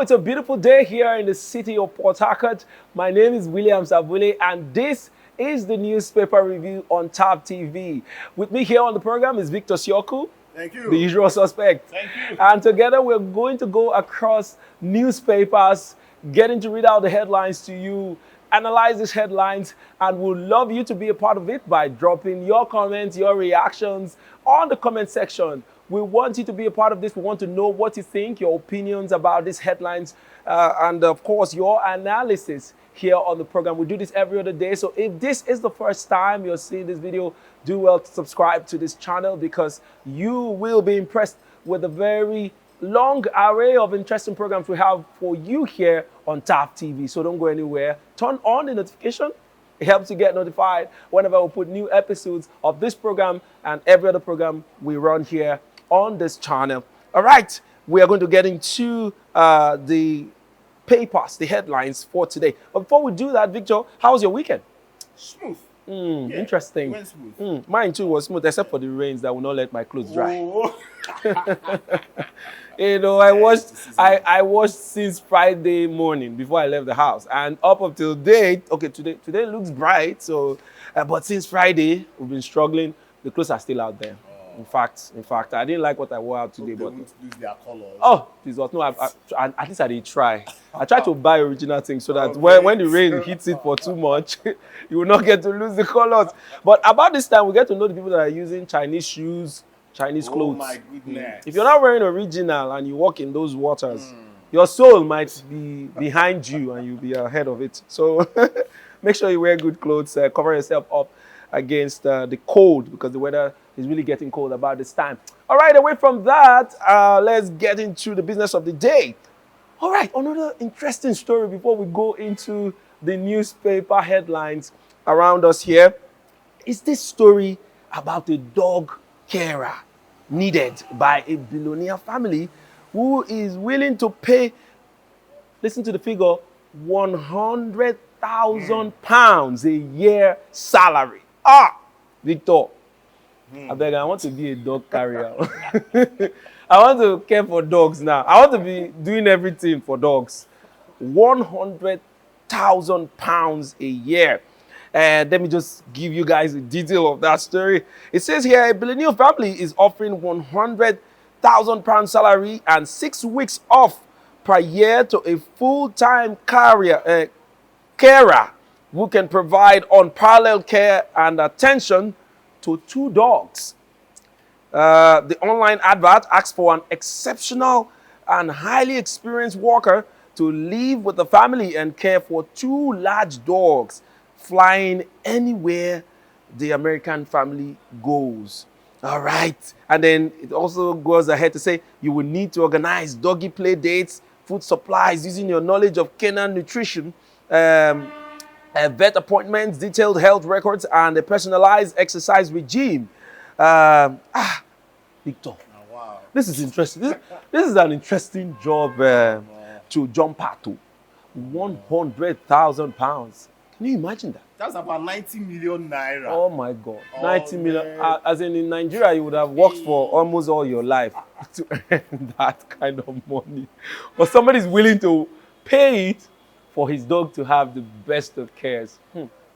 it's a beautiful day here in the city of Port Harcourt. My name is William Sabule, and this is the newspaper review on Tab TV. With me here on the program is Victor Sioku. Thank you. The usual suspect. Thank you. And together we're going to go across newspapers, getting to read out the headlines to you, analyze these headlines, and we'd love you to be a part of it by dropping your comments, your reactions on the comment section. We want you to be a part of this. We want to know what you think, your opinions about these headlines, and of course, your analysis here on the program. We do this every other day. So if this is the first time you're seeing this video, do well to subscribe to this channel because you will be impressed with the very long array of interesting programs we have for you here on Tab TV. So don't go anywhere. Turn on the notification. It helps you get notified whenever we put new episodes of this program and every other program we run here on this channel. All right, we are going to get into the papers, the headlines for today. But before we do that, Victor, how was your weekend? Smooth. Yeah, interesting. It went smooth. Mine too was smooth, except for the rains that will not let my clothes dry. Oh. You know, I watched since Friday morning before I left the house, and up until date. Okay, today looks bright. So, but since Friday we've been struggling. The clothes are still out there. In fact, I didn't like what I wore out today. They But won't lose their colors. oh, Jesus, no! At least I did try. I tried to buy original things so that when the rain hits it for too much, you will not get to lose the colors. But about this time, we get to know the people that are using Chinese shoes, Chinese clothes. Oh my goodness. If you're not wearing original and you walk in those waters, your soul might be behind you and you'll be ahead of it. So make sure you wear good clothes, cover yourself up against the cold because the weather is really getting cold about this time. All right, away from that, let's get into the business of the day. All right, another interesting story before we go into the newspaper headlines around us here is this story about a dog carer needed by a billionaire family who is willing to pay, listen to the figure, £100,000 a year salary. Victor, I beg, I want to be a dog carrier. I want to care for dogs now. I want to be doing everything for dogs. £100,000 a year. And let me just give you guys the detail of that story. It says here, a billionaire family is offering £100,000 salary and 6 weeks off per year to a full-time carer who can provide unparalleled care and attention to 2 dogs. The online advert asks for an exceptional and highly experienced worker to live with the family and care for 2 large dogs flying anywhere the American family goes. All right. And then it also goes ahead to say you will need to organize doggy play dates, food supplies using your knowledge of canine nutrition, vet appointments, detailed health records, and a personalized exercise regime. Victor, Wow. this is interesting. This is an interesting job to jump at. £100,000. Can you imagine that? That's about 90 million naira. Oh my God, Oh, 90 million. man. As in Nigeria, you would have worked for almost all your life to earn that kind of money. But somebody's willing to pay it for his dog to have the best of cares.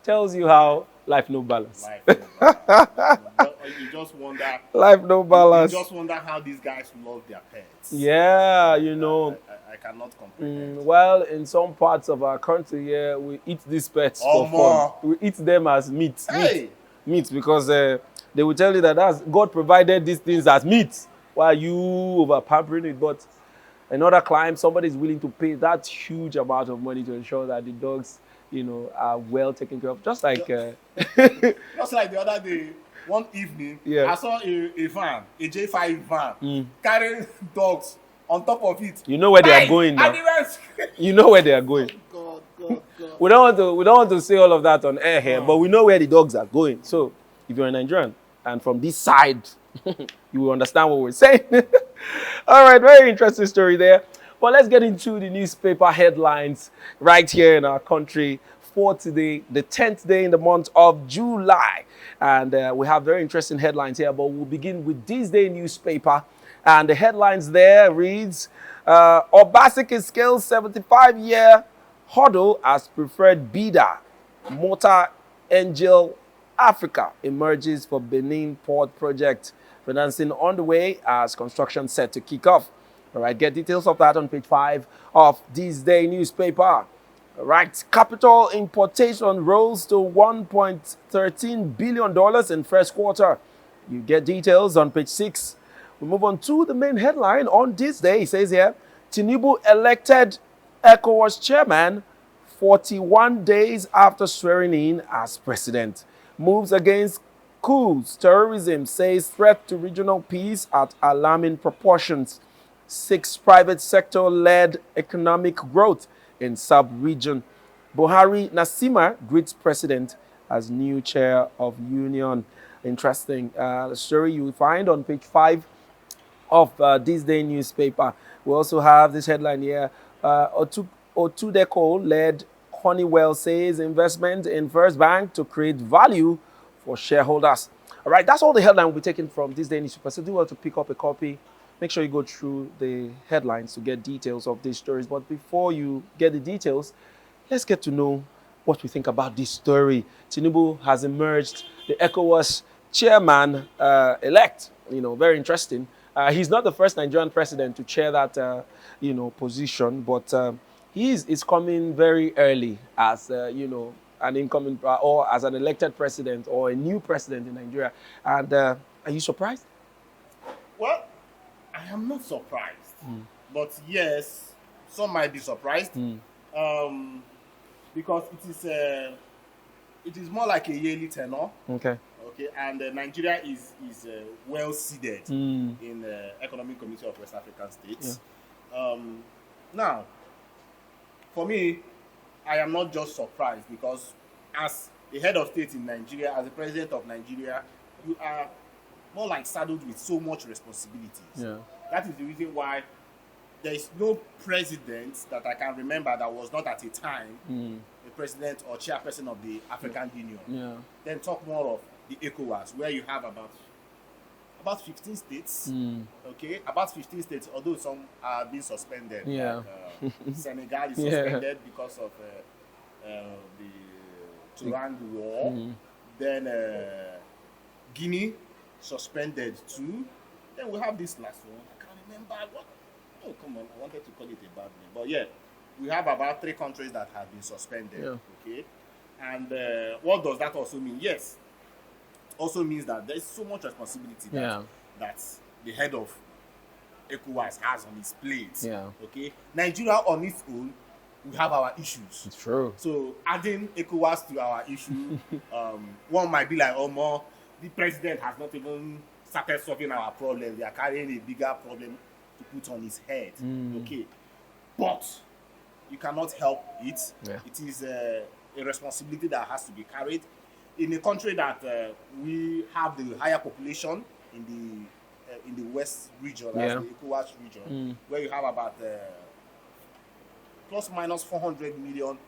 Tells you how life no balance. Life, you just wonder. Life no balance. You just wonder how these guys love their pets. Yeah, you know. I cannot comprehend. Well, in some parts of our country here, we eat these pets for more. fun. We eat them as meat. Hey. Meat because they will tell you that God provided these things as meat while you over pampering it. But another client, somebody is willing to pay that huge amount of money to ensure that the dogs, you know, are well taken care of. Just like Just like the other day, one evening, Yeah. I saw a van, a J5 van, carrying dogs on top of it. you know where they are going now. And the rest. You know where they are going. God. We don't want to say all of that on air here, but we know where the dogs are going. So if you're a Nigerian and from this side, you will understand what we're saying. All right, very interesting story there. But let's get into the newspaper headlines right here in our country for today, the 10th day in the month of July. And we have very interesting headlines here, but we'll begin with this day newspaper. And the headlines there reads, Obaseki scales 75-year hurdle as preferred bidder. Motor Angel Africa emerges for Benin Port project. Financing on the way as construction set to kick off. All right, get details of that on page 5 of this day newspaper. All right, capital importation rose to $1.13 billion in first quarter. You get details on page 6. We move on to the main headline on this day. It says here, Tinubu elected ECOWAS chairman 41 days after swearing in as president. Moves against coups, terrorism, says threat to regional peace at alarming proportions. 6 private sector-led economic growth in sub-region. Buhari Nasima greets president as new chair of union. Interesting story you will find on page 5 of this day newspaper. We also have this headline here. Otudeco-led Honeywell says investment in First Bank to create value for shareholders. All right, that's all the headline we'll be taking from this day newspaper. So do want to pick up a copy. Make sure you go through the headlines to get details of these stories. But before you get the details, let's get to know what we think about this story. Tinubu has emerged the ECOWAS chairman elect. Very interesting. He's not the first Nigerian president to chair that, position, but he's coming very early as, an incoming or as an elected president or a new president in Nigeria. And are you surprised? Well, I am not surprised. But yes, some might be surprised. Because it is more like a yearly tenure. Okay, and Nigeria is well seated in the Economic Community of West African States. Now, for me, I am not just surprised because as the head of state in Nigeria, as the president of Nigeria, you are more like saddled with so much responsibilities. That is the reason why there is no president that I can remember that was not at a time the president or chairperson of the African Union. Then talk more of the ECOWAS, where you have about 15 states. About 15 states, although some are being suspended. Senegal is suspended because of the Turan war. Then Guinea suspended too. Then we have this last one. I can't remember what. Oh, come on. I wanted to call it a bad name. But yeah, we have about 3 countries that have been suspended. And what does that also mean? Yes, it also means that there's so much responsibility that the head of ECOWAS has on his plate. Nigeria on its own, we have our issues. It's true. So adding ECOWAS to our issue, one might be like, oh, more, the president has not even started solving our problem. We are carrying a bigger problem to put on his head. But you cannot help it. It is a responsibility that has to be carried in a country that we have the higher population in the West region, as the ECOWAS region, where you have about plus minus 400 million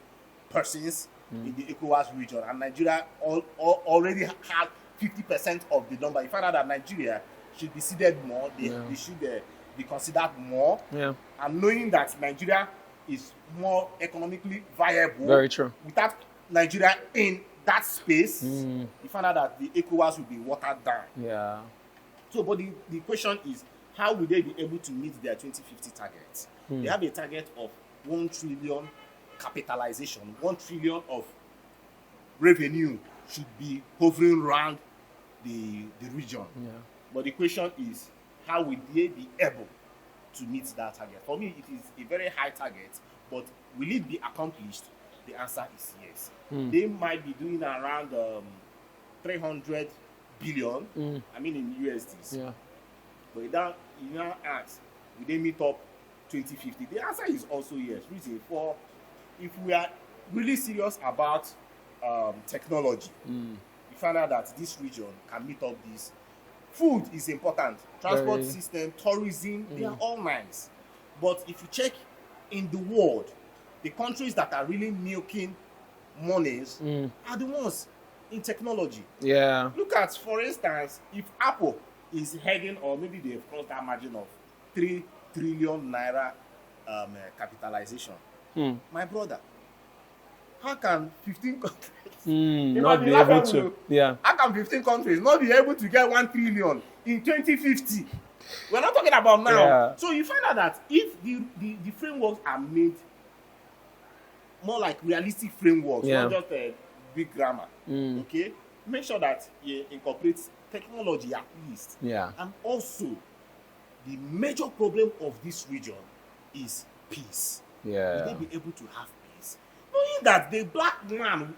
persons in the ECOWAS region, and Nigeria already had 50% of the number. You find out that Nigeria should be seeded more. They should be considered more. And knowing that Nigeria is more economically viable. Very true. Without Nigeria in that space, you find out that the ECOWAS will be watered down. So, but the question is, how will they be able to meet their 2050 targets? They have a target of 1 trillion capitalization, 1 trillion of revenue should be hovering around the region. But the question is, how will they be able to meet that target? For me, it is a very high target, but will it be accomplished? The answer is yes. They might be doing around 300 billion, I mean in USDs. But you now ask, will they meet up 2050? The answer is also yes. Reason for, if we are really serious about technology, we find out that this region can meet up this. Food is important. Transport system, tourism, they are all nice. But if you check in the world, the countries that are really milking monies are the ones in technology. Yeah. Look at, for instance, if Apple is heading, or maybe they've crossed that margin of 3 trillion naira capitalization. My brother, how can 15 countries not be able to? Yeah. How can 15 countries not be able to get 1 trillion in 2050? We're not talking about now. Yeah. So you find out that if the frameworks are made more like realistic frameworks, not just a big grammar, okay? Make sure that you incorporate technology at least. Yeah. And also, the major problem of this region is peace. Yeah. Will they be able to have peace? Knowing that the black man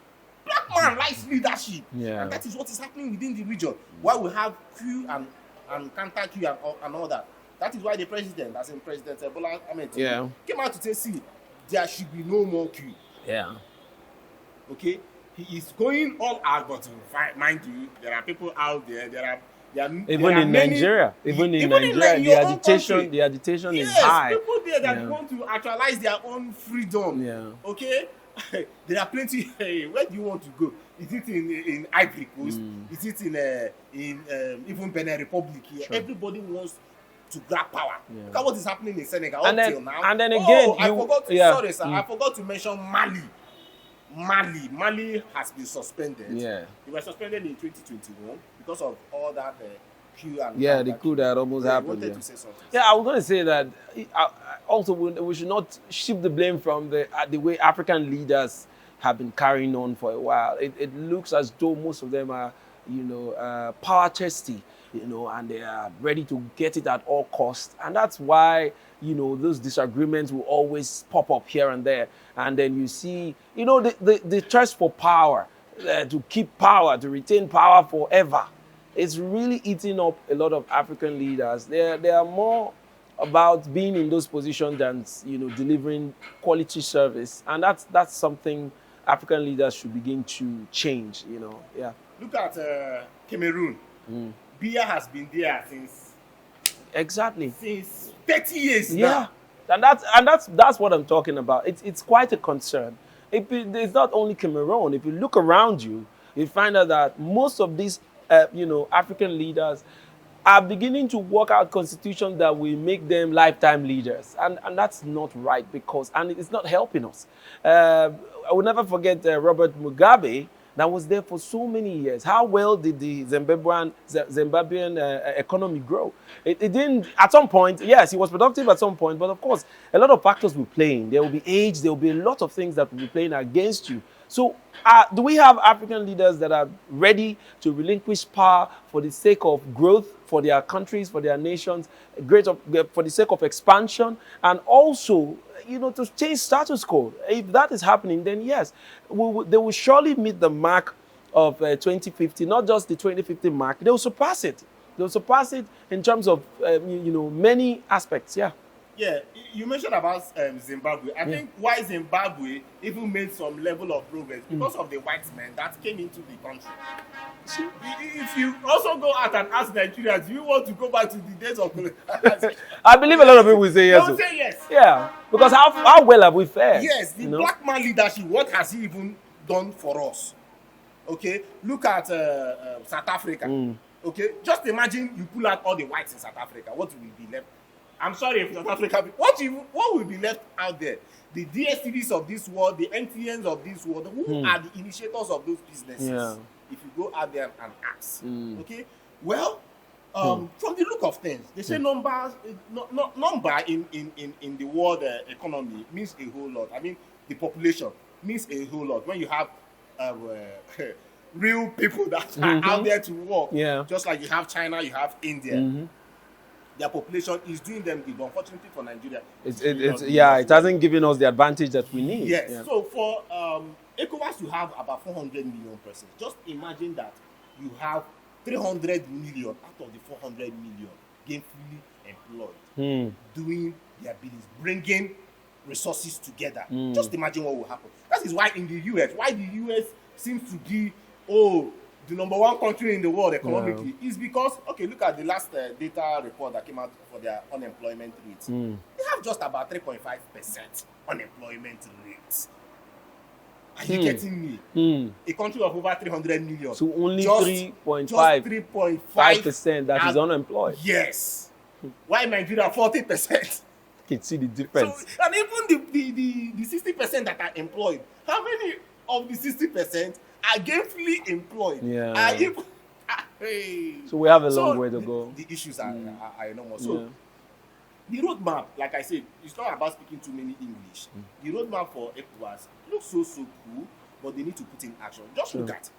likes leadership. Yeah. And that is what is happening within the region. Why we have coup and counter coup and all that. That is why the president, as in President Bola Ahmed Tinubu, came out to say, see, there should be no more coup. Yeah. Okay? He is going all out, but mind you, there are people out there, even in Nigeria, the agitation is high. People there that want to actualize their own freedom. Yeah. Okay? There are plenty. Hey, where do you want to go? Is it in Ivory Coast? Is it in even Benin Republic here? Sure. Everybody wants to grab power. Yeah. Look at what is happening in Senegal till now. And then again, I forgot to mention Mali. Mali has been suspended. Yeah. They were suspended in 2021 because of all that coup and the coup that almost happened. To say something. Yeah, I was going to say that also we should not shift the blame from the way African leaders have been carrying on for a while. It looks as though most of them are, power thirsty, and they are ready to get it at all costs. And that's why, those disagreements will always pop up here and there. And then you see, the thirst for power, to keep power, to retain power forever. It's really eating up a lot of African leaders. They are more about being in those positions than, delivering quality service. And that's something African leaders should begin to change, Yeah. Look at Cameroon. Biya has been there since 30 years now. And that's what I'm talking about. It's quite a concern. It's not only Cameroon. If you look around you, you find out that most of these African leaders are beginning to work out constitutions that will make them lifetime leaders. And that's not right, and it's not helping us. I will never forget Robert Mugabe, that was there for so many years. How well did the Zimbabwean economy grow? It didn't, at some point, yes, he was productive at some point, but of course, a lot of factors will play in. There will be age, there will be a lot of things that will be playing against you. So do we have African leaders that are ready to relinquish power for the sake of growth, for their countries, for their nations, for the sake of expansion, and also, to change status quo? If that is happening, then yes, they will surely meet the mark of 2050, not just the 2050 mark. They will surpass it. They will surpass it in terms of, many aspects, yeah. Yeah, you mentioned about Zimbabwe. I think why Zimbabwe even made some level of progress because of the white men that came into the country. See, if you also go out and ask Nigerians, do you want to go back to the days of colonization? I believe a lot of people will say yes. They will say yes. Yeah, because how well have we fared? Yes, the black man leadership, what has he even done for us? Okay, look at South Africa. Okay, just imagine you pull out all the whites in South Africa. What will be left? I'm sorry if South Africa, what will be left out there? The DSTVs of this world, the NTNs of this world, who are the initiators of those businesses? Yeah. If you go out there and ask. Okay? Well, from the look of things, they say number in the world economy means a whole lot. I mean, the population means a whole lot. When you have real people that are out there to work, just like you have China, you have India. Their population is doing them good. Unfortunately for Nigeria, it hasn't given us the advantage that we need. Yes. Yeah. So for ECOWAS to have about 400 million persons, just imagine that you have 300 million out of the 400 million gainfully employed, doing their business, bringing resources together. Just imagine what will happen. That is why in the US, the US seems to be the number one country in the world economically is because, look at the last data report that came out for their unemployment rate. They have just about 3.5% unemployment rate. Are you getting me? A country of over 300 million. So only just 3.5% that is unemployed. Yes. Why Nigeria 40%? You can see the difference. So, and even the 60% that are employed, how many of the 60% are gainfully employed? Yeah. Hey. So we have a long way to go. The issues are enormous. So the roadmap, like I said, it's not about speaking too many English. The roadmap for ECOWAS looks so cool, but they need to put in action. Just look at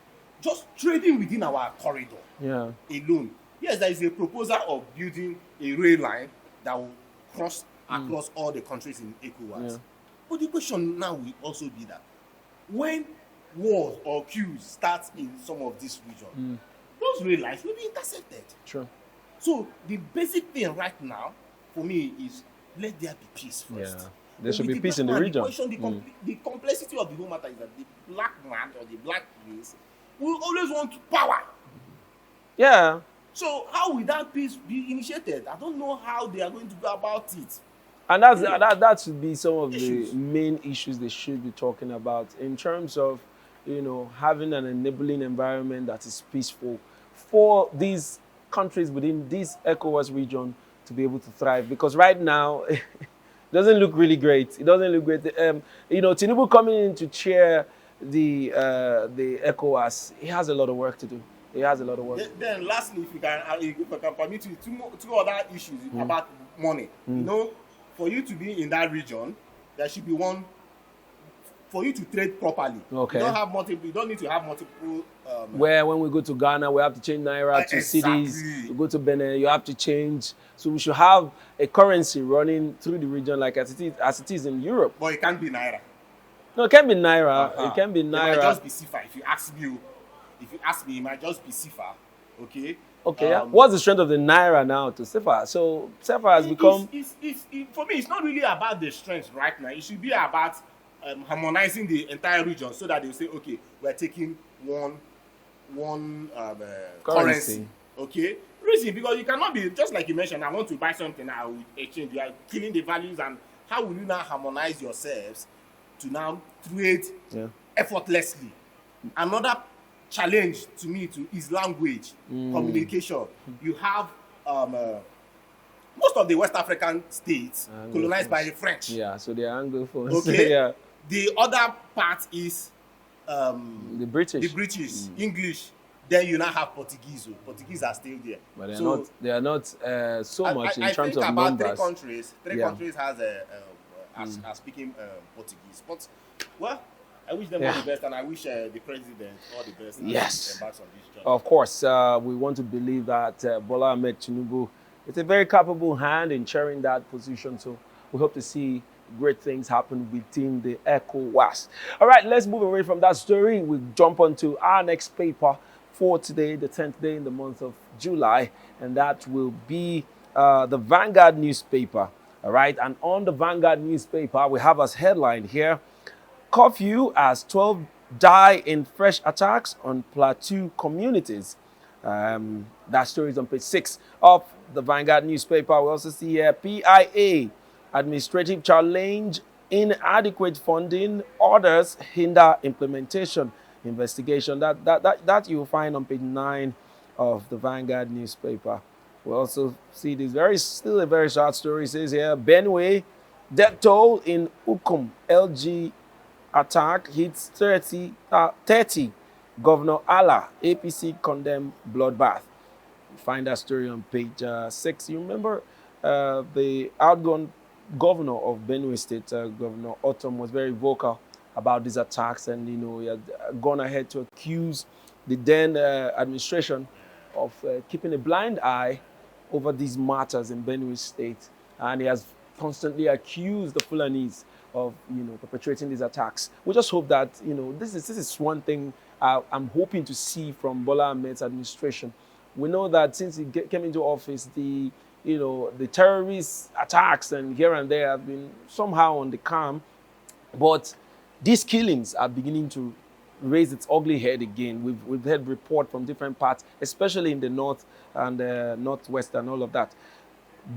just trading within our corridor alone. Yes, there is a proposal of building a rail line that will cross across all the countries in ECOWAS. But the question now will also be that when wars or queues start in some of these regions, those rail lines will be intercepted. Sure. So the basic thing right now for me is let there be peace first. Yeah. There should be peace in the region. The complexity of the whole matter is that the black man or the black race will always want power. Yeah. So how will that peace be initiated? I don't know how they are going to go about it. And that should be some of the main issues they should be talking about in terms of, having an enabling environment that is peaceful for these countries within this ECOWAS region to be able to thrive. Because right now, it doesn't look really great. It doesn't look great. Tinubu coming in to chair the ECOWAS, he has a lot of work to do. He has a lot of work. Then lastly, if I can permit you, two other issues about money. For you to be in that region, there should be one. For you to trade properly, okay. You don't need to have multiple. When we go to Ghana, we have to change naira to cities. We go to Benin, you have to change. So we should have a currency running through the region like as it is in Europe. But it can't be naira. No, it can be naira. It can be naira. It might just be CFA. If you ask me, it might just be CFA. Okay. Okay. What's the strength of the naira now to CFA? So CFA has become. For me, it's not really about the strength right now. It should be about harmonizing the entire region so that they say, okay, we're taking one currency. Okay. Reason, because you cannot be just like you mentioned. I want to buy something. I will exchange. You are killing the values, and how will you now harmonize yourselves to now trade effortlessly? Another challenge to me is language, communication. You have most of the West African states colonized by the French. Yeah, so they are Anglophones. Okay. Yeah. The other part is the British. English. Then you now have Portuguese. Portuguese are still there. But they are not so much in terms of about numbers. Three countries are speaking Portuguese. But I wish them all the best, and I wish the president all the best. Yes. Embarks on this job. Of course, we want to believe that Bola Ahmed Tinubu is a very capable hand in chairing that position. So we hope to see great things happen within the ECOWAS. All right, let's move away from that story. We jump onto our next paper for today, the 10th day in the month of July, and that will be the Vanguard newspaper. All right, and on the Vanguard newspaper, we have as headline here, curfew as 12 die in fresh attacks on Plateau communities. That story is on page 6 of the Vanguard newspaper. We also see here PIA, administrative challenge, inadequate funding, orders hinder implementation. Investigation. That you'll find on page 9 of the Vanguard newspaper. We also see this still a very short story. It says here, Benue, death toll in Ukum, LG attack hits 30. Governor Allah, APC condemn bloodbath. You find that story on page 6. You remember the outgone governor of Benue State, Governor Otom, was very vocal about these attacks, and he had gone ahead to accuse the then administration of keeping a blind eye over these matters in Benue State, and he has constantly accused the Fulanis of perpetrating these attacks. We just hope that this is one thing I'm hoping to see from Bola Ahmed's administration. We know that since he came into office, the terrorist attacks and here and there have been somehow on the calm, but these killings are beginning to raise its ugly head again. We've heard report from different parts, especially in the north and northwest and all of that.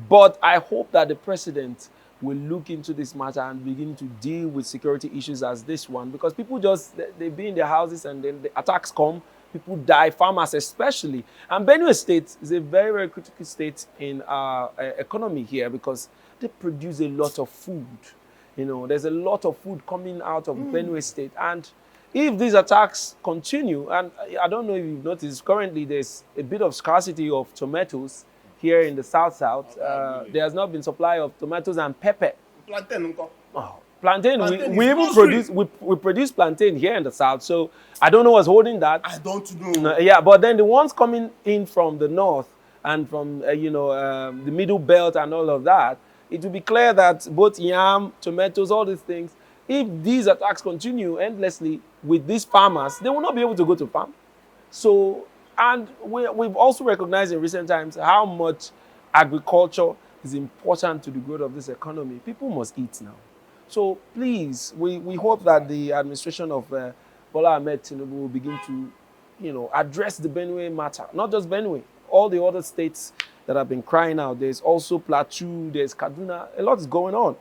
But I hope that the president will look into this matter and begin to deal with security issues as this one, because people just, they be in their houses and then the attacks come, people die, farmers especially. And Benue State is a very, very critical state in our economy here, because they produce a lot of food. You know, there's a lot of food coming out of Benue State. And if these attacks continue, and I don't know if you've noticed, currently there's a bit of scarcity of tomatoes here in the south. There has not been supply of tomatoes and pepper. Plantain, we even produce plantain here in the south. So I don't know what's holding that. I don't know. Yeah, but then the ones coming in from the north and from the middle belt and all of that, it will be clear that both yam, tomatoes, all these things, if these attacks continue endlessly with these farmers, they will not be able to go to farm. So, and we've also recognized in recent times how much agriculture is important to the growth of this economy. People must eat now. So please, we hope that the administration of Bola Ahmed Tinubu will begin to, address the Benue matter. Not just Benue, all the other states that have been crying out. There's also Plateau, there's Kaduna, a lot is going on.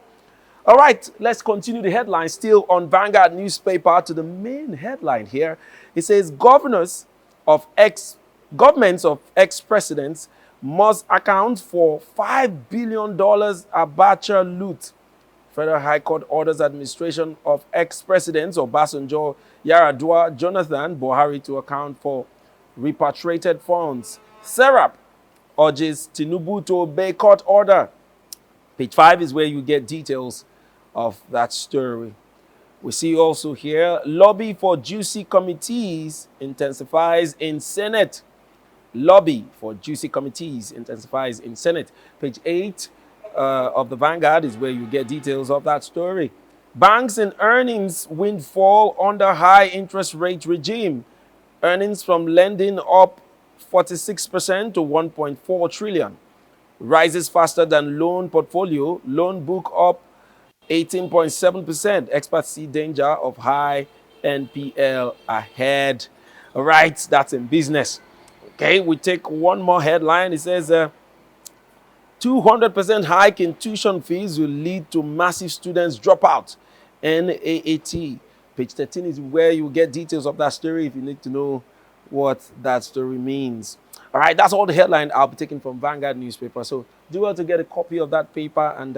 All right, let's continue the headline still on Vanguard newspaper to the main headline here. It says governments of ex-presidents must account for $5 billion Abacha loot. Federal High Court orders administration of ex-presidents Obasanjo, Yar'Adua, Jonathan Buhari to account for repatriated funds. Serap urges Tinubu to obey court order. Page 5 is where you get details of that story. We see also here, lobby for juicy committees intensifies in Senate. Lobby for juicy committees intensifies in Senate. Page 8 of the Vanguard is where you get details of that story. Banks and earnings windfall under high interest rate regime. Earnings from lending up 46% to 1.4 trillion. Rises faster than loan portfolio. Loan book up 18.7%. Experts see danger of high NPL ahead. All right, that's in business. Okay, we take one more headline. It says 200% hike in tuition fees will lead to massive students dropout. NAAT. Page 13 is where you get details of that story if you need to know what that story means. All right, that's all the headline I'll be taking from Vanguard newspaper. So do well to get a copy of that paper and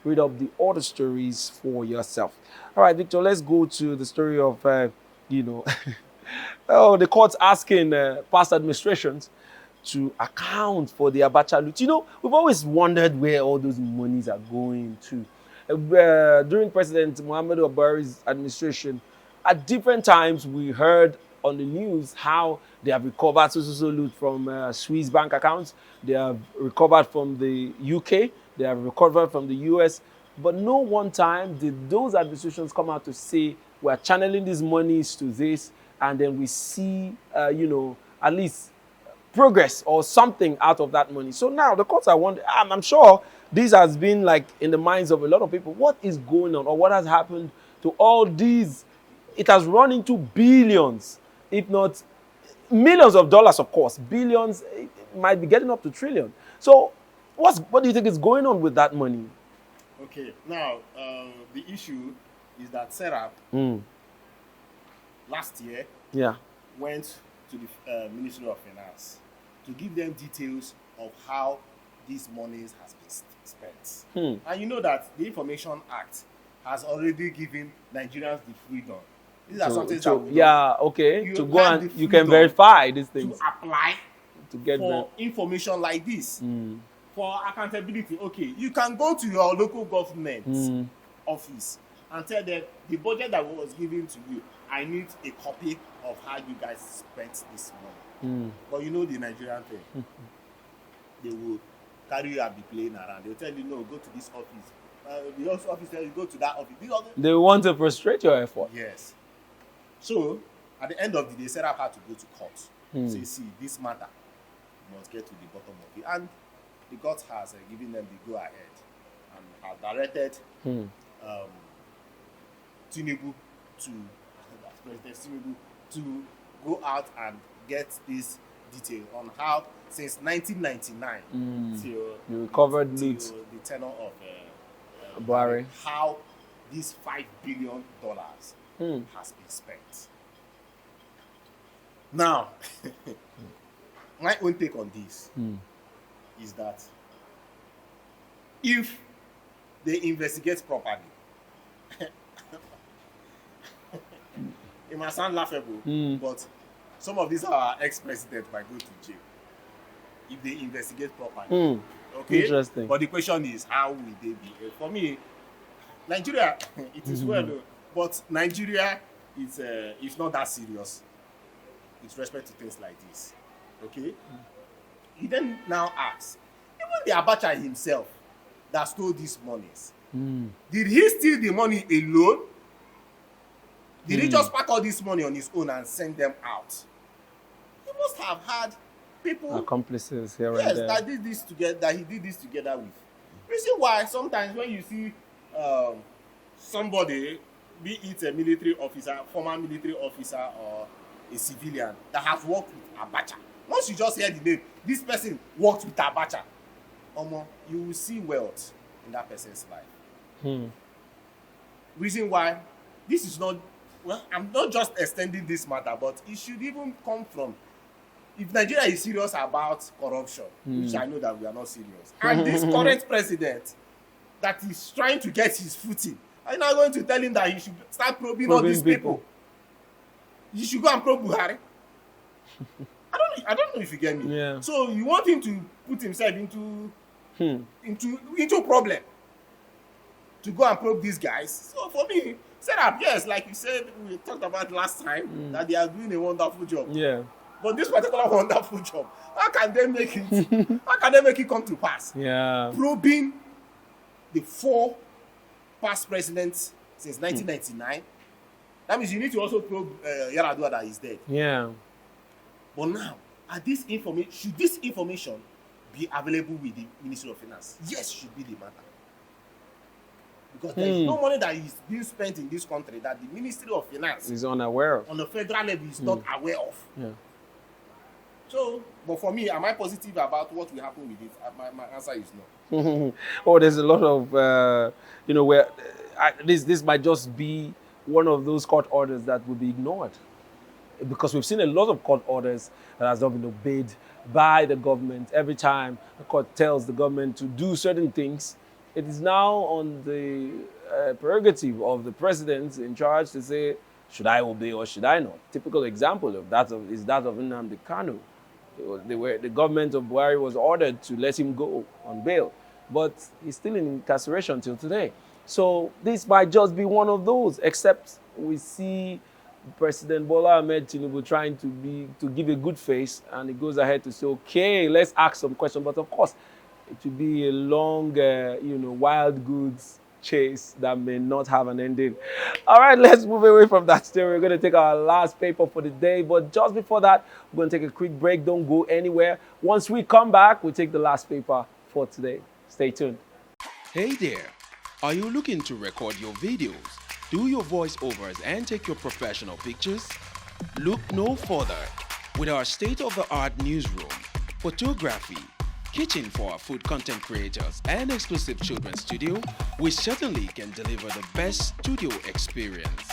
read up the other stories for yourself. All right, Victor, let's go to the story of, the court's asking past administrations to account for the Abacha loot. We've always wondered where all those monies are going to. During President Muhammadu Buhari's administration, at different times we heard on the news how they have recovered so loot from Swiss bank accounts. They have recovered from the UK. They have recovered from the US. But no one time did those administrations come out to say, we're channeling these monies to this, and then we see, at least progress or something out of that money. So now the courts are wondering, I'm sure this has been like in the minds of a lot of people. What is going on, or what has happened to all these? It has run into billions, if not millions of dollars, of course. Billions, it might be getting up to trillion. So what do you think is going on with that money? Okay, now the issue is that Serap last year went to the Ministry of Finance to give them details of how these monies has been spent. And you know that the Information Act has already given Nigerians the freedom. These are something that to go and you can verify these things. To apply to get for information like this. For accountability, okay, you can go to your local government office and tell them the budget that was given to you, I need a copy of how you guys spent this money. But you know the Nigerian thing. They will carry you and be playing around. They'll tell you, no, go to this office. The office tells you, go to that office. They want to frustrate your effort. Yes. So, at the end of the day, Serap had to go to court. Say, see, this matter must get to the bottom of it. And the court has given them the go-ahead and has directed Tinubu to go out and get this detail on how, since 1999 till you recovered the tenure of Buhari, how this $5 billion has been spent. Now, my own take on this is that if they investigate properly, it might sound laughable, but some of these are ex-presidents might go to jail if they investigate properly. Okay? Interesting. But the question is, how will they be? For me, Nigeria, it is well, but Nigeria is not that serious with respect to things like this. Okay? He then now asks, even the Abacha himself that stole these monies, did he steal the money alone? Did he just pack all this money on his own and send them out? He must have had people, accomplices here and there, that did this together, that he did this together with. You see why sometimes when you see somebody, be it a military officer, former military officer, or a civilian that has worked with Abacha, once you just hear the name, this person worked with Abacha, you will see wealth in that person's life. Reason why this is not, well, I'm not just extending this matter, but it should even come from, if Nigeria is serious about corruption, which I know that we are not serious, and this current president that is trying to get his footing, I'm not going to tell him that he should start probing all these people. You should go and probe Buhari. I don't know if you get me. Yeah. So you want him to put himself into problem to go and probe these guys. So for me, set up, yes, like you said, we talked about last time, that they are doing a wonderful job. Yeah. But this particular wonderful job, how can they make it? How can they make it come to pass? Yeah. Probing the 4 past presidents since 1999. That means you need to also probe Yaradua that is dead. Yeah. But now, should this information be available with the Ministry of Finance? Yes, should be the matter. Because there is no money that is being spent in this country that the Ministry of Finance is unaware of. On the federal level is not aware of. Yeah. So, but for me, am I positive about what will happen with it? My answer is no. Oh, there's a lot of, where this might just be one of those court orders that will be ignored. Because we've seen a lot of court orders that has not been obeyed by the government. Every time the court tells the government to do certain things, it is now on the prerogative of the president in charge to say, should I obey or should I not? Typical example of that is that of Nnamdi Kanu. The government of Buhari was ordered to let him go on bail, but he's still in incarceration till today. So this might just be one of those, except we see President Bola Ahmed Tinubu trying to give a good face, and he goes ahead to say, okay, let's ask some questions. But of course, it will be a long, wild goods chase that may not have an ending. All right, let's move away from that story. We're going to take our last paper for the day. But just before that, we're going to take a quick break. Don't go anywhere. Once we come back, we'll take the last paper for today. Stay tuned. Hey there. Are you looking to record your videos, do your voiceovers, and take your professional pictures? Look no further. With our state-of-the-art newsroom, photography, kitchen for our food content creators, and exclusive children's studio, we certainly can deliver the best studio experience.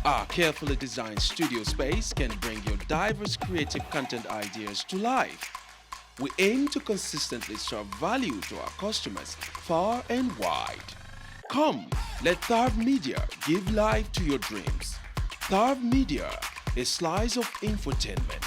Our carefully designed studio space can bring your diverse creative content ideas to life. We aim to consistently serve value to our customers far and wide. Come, let Tharv Media give life to your dreams. Tharv Media, a slice of infotainment.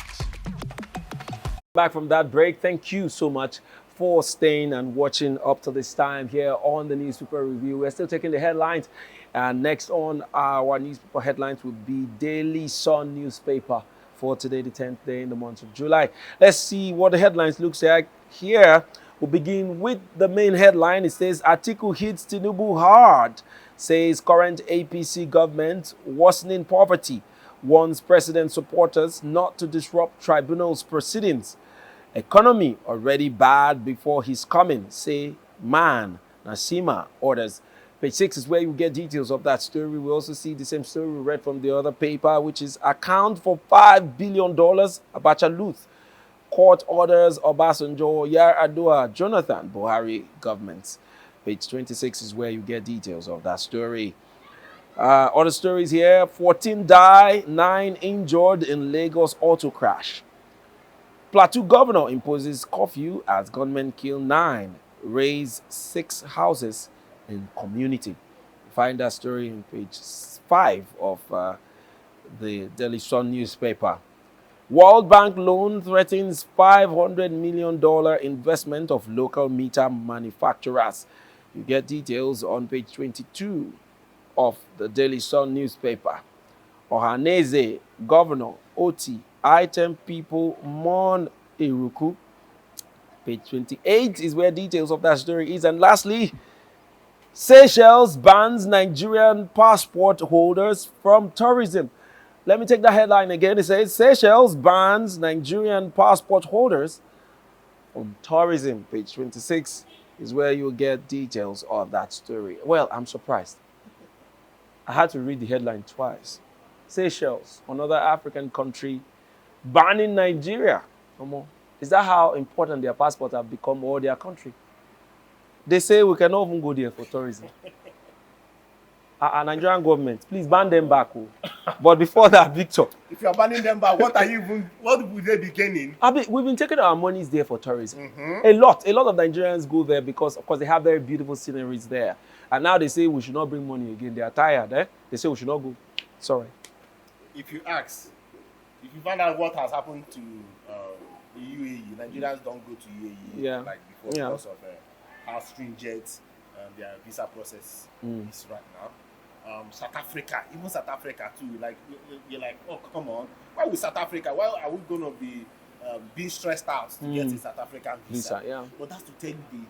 Back from that break, thank you so much for staying and watching up to this time here on the Newspaper Review. We're still taking the headlines, and next on our newspaper headlines will be Daily Sun newspaper for today, the 10th day in the month of July. Let's see what the headlines looks like here. We'll begin with the main headline. It says, Atiku hits Tinubu hard, says current APC government worsening poverty, warns president supporters not to disrupt tribunal's proceedings. Economy already bad before his coming, say man. Nasima orders. Page 6 is where you get details of that story. We also see the same story we read from the other paper, which is account for $5 billion, Abacha loot. Court orders Obasanjo, Yar'Adua, Jonathan Buhari governments. Page 26 is where you get details of that story. Other stories here: 14 die, 9 injured in Lagos auto crash. Plateau governor imposes curfew as gunmen kill 9, raise 6 houses in community. Find that story on page 5 of the Daily Sun newspaper. World Bank loan threatens $500 million investment of local meter manufacturers. You get details on page 22 of the Daily Sun newspaper. Ohaneze, Governor, Oti, item people mourn Iruku. Page 28 is where details of that story is. And lastly, Seychelles bans Nigerian passport holders from tourism. Let me take that headline again. It says, Seychelles bans Nigerian passport holders from tourism. Page 26 is where you'll get details of that story. Well, I'm surprised. I had to read the headline twice. Seychelles, another African country, banning Nigeria. Is that how important their passports have become, or their country? They say we cannot even go there for tourism. Nigerian government, please ban them back. But before that, Victor. If you're banning them back, what would they be gaining? We've been taking our monies there for tourism. A lot of Nigerians go there because, of course, they have very beautiful sceneries there. And now they say we should not bring money again. They are tired. They say we should not go. Sorry. If you find out what has happened to the UAE, Nigerians don't go to UAE like before because of how stringent their visa process is right now. South Africa too. You're like, oh come on, why with South Africa? Why are we gonna be being stressed out to get a South African visa? But that's to tell you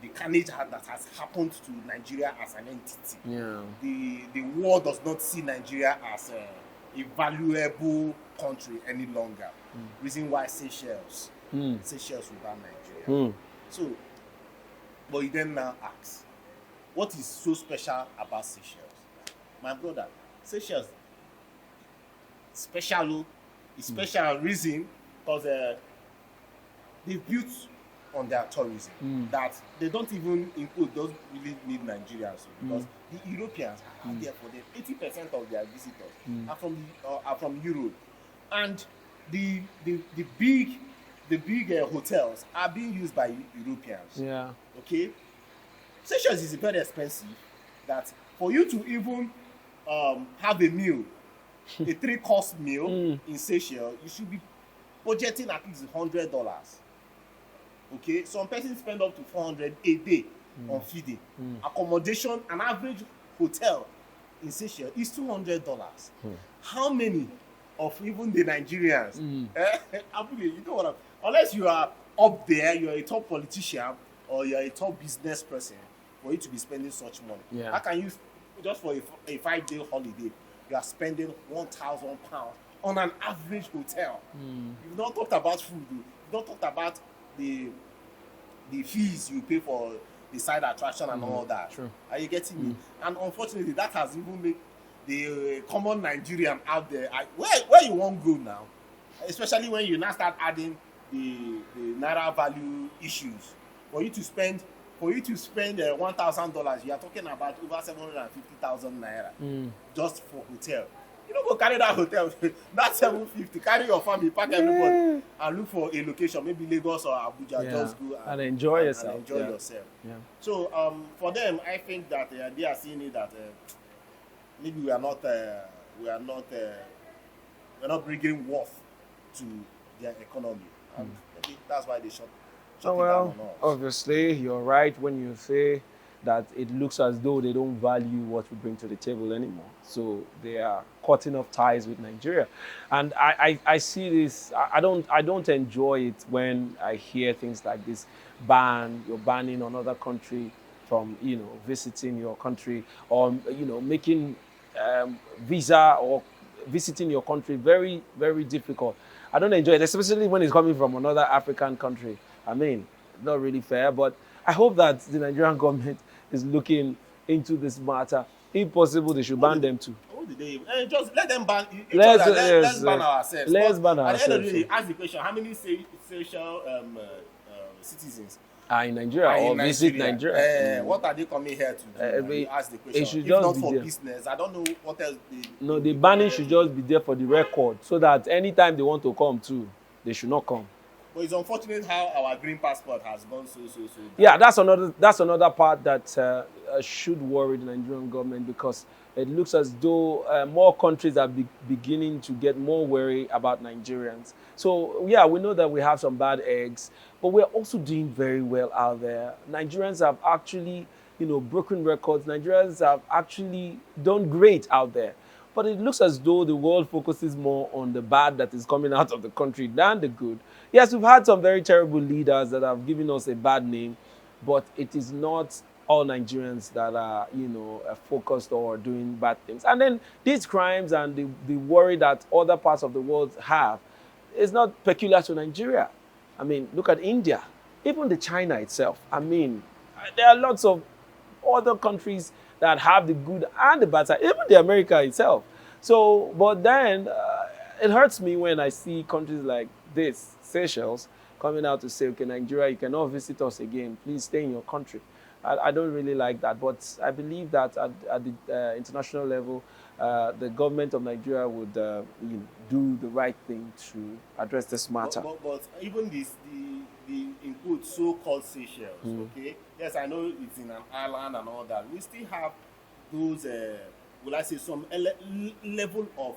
the carnage that has happened to Nigeria as an entity. The world does not see Nigeria as a valuable country any longer. Reason why Seychelles will ban Nigeria. So, but you then now ask, what is so special about Seychelles? My brother, Seychelles special reason because they built on their tourism that they don't even include, don't really need Nigerians because the Europeans are there for them. 80% of their visitors are from Europe, and the big hotels are being used by Europeans. Okay, Seychelles is very expensive. That for you to even have a meal, a 3-course meal in Seychelles, you should be budgeting at least $100. Okay, some persons spend up to $400 a day on feeding. Accommodation, an average hotel in Seychelles is $200. How many of even the Nigerians? You know what? Unless you are up there, you are a top politician or you are a top business person, for you to be spending such money. How can you, just for a 5-day holiday, you are spending £1,000 on an average hotel? You've not talked about food. You've not talked about the fees you pay for the side attraction and all that. Are you getting me? And unfortunately, that has even made the common Nigerian out there, where you won't go now, especially when you now start adding the naira value issues. For you to spend $1,000, you are talking about over 750,000 naira just for hotel. You don't go carry that hotel, that 750, carry your family, pack everybody, and look for a location, maybe Lagos or Abuja. Just go and enjoy yourself. So for them, I think that they are seeing it that maybe we are not bringing worth to their economy, and maybe that's why they shut it down on us. Obviously, you're right when you say that it looks as though they don't value what we bring to the table anymore. So they are cutting off ties with Nigeria. And I see this, I don't enjoy it when I hear things like this. You're banning another country from, visiting your country, or, making visa or visiting your country very, very difficult. I don't enjoy it, especially when it's coming from another African country. I mean, not really fair, but I hope that the Nigerian government is looking into this matter. If possible, they should ban them too. Just let them ban each other. Let's ban ourselves. Let's ban ourselves. At the end of the day, ask the question: how many Seychelles citizens In Nigeria or visit Nigeria. What are they coming here to do? You ask the question. If just not be for there. business, I don't know what else they... No, the banning should just be there for the record, so that anytime they want to come too, they should not come. But it's unfortunate how our green passport has gone so down. Yeah, that's another part that should worry the Nigerian government, because it looks as though more countries are beginning to get more wary about Nigerians. So yeah, we know that we have some bad eggs, but we're also doing very well out there. Nigerians have actually, broken records. Nigerians have actually done great out there. But it looks as though the world focuses more on the bad that is coming out of the country than the good. Yes, we've had some very terrible leaders that have given us a bad name, but it is not all Nigerians that are, focused or doing bad things. And then these crimes and the worry that other parts of the world have is not peculiar to Nigeria. I mean, look at India, even the China itself. I mean, there are lots of other countries that have the good and the bad side, even the America itself. So, but then it hurts me when I see countries like this, Seychelles, coming out to say, okay, Nigeria, you cannot visit us again. Please stay in your country. I don't really like that, but I believe that at the international level, the government of Nigeria would do the right thing to address this matter. But even the in quote so-called Seychelles, okay? Yes, I know it's in an island and all that. We still have those, will I say, some level of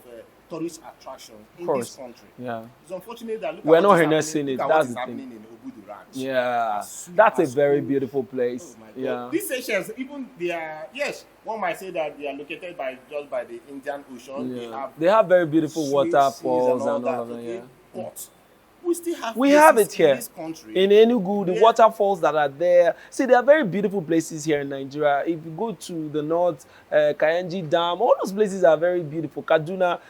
tourist attractions in this country. Yeah. It's unfortunate that we're not harnessing it. That's the happening thing. In Obudu Ranch. Yeah, that's a very beautiful place. Oh my God. Yeah. These Seychelles, even they are, yes, one might say that they are located just by the Indian Ocean. Yeah. They have very beautiful waterfalls and all of that. Yeah. But we still have it here in this country. in Enugu, the waterfalls that are there. See, there are very beautiful places here in Nigeria. If you go to the north, Kayenji Dam, all those places are very beautiful. Kaduna,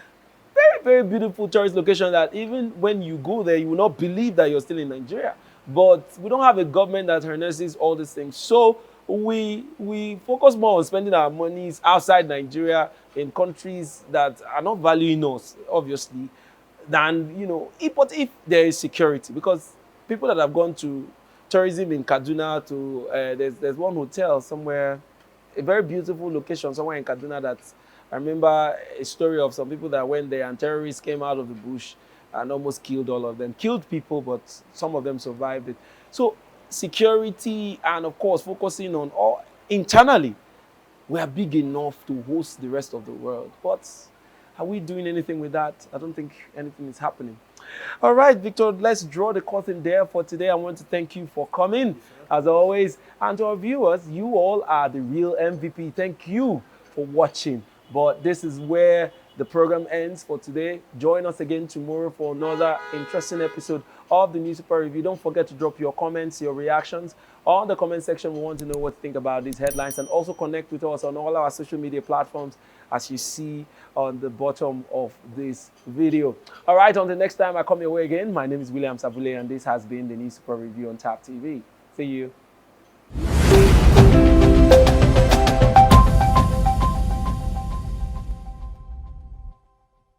very, very beautiful tourist location that even when you go there, you will not believe that you're still in Nigeria. But we don't have a government that harnesses all these things. So we focus more on spending our monies outside Nigeria in countries that are not valuing us, obviously, than, if there is security. Because people that have gone to tourism in Kaduna to, there's one hotel somewhere, a very beautiful location somewhere in Kaduna that I remember a story of some people that went there and terrorists came out of the bush and almost killed all of them. Killed people, but some of them survived it. So security and, of course, focusing on all internally, we are big enough to host the rest of the world. But are we doing anything with that? I don't think anything is happening. All right, Victor, let's draw the curtain there for today. I want to thank you for coming, as always. And to our viewers, you all are the real MVP. Thank you for watching. But this is where the program ends for today. Join us again tomorrow for another interesting episode of the Newspaper Review. Don't forget to drop your comments, your reactions on the comment section. We want to know what you think about these headlines, and also connect with us on all our social media platforms, as you see on the bottom of this video. All right, until next time I come your way again, my name is William Sabule, and this has been the Newspaper Review on TAP TV. See you.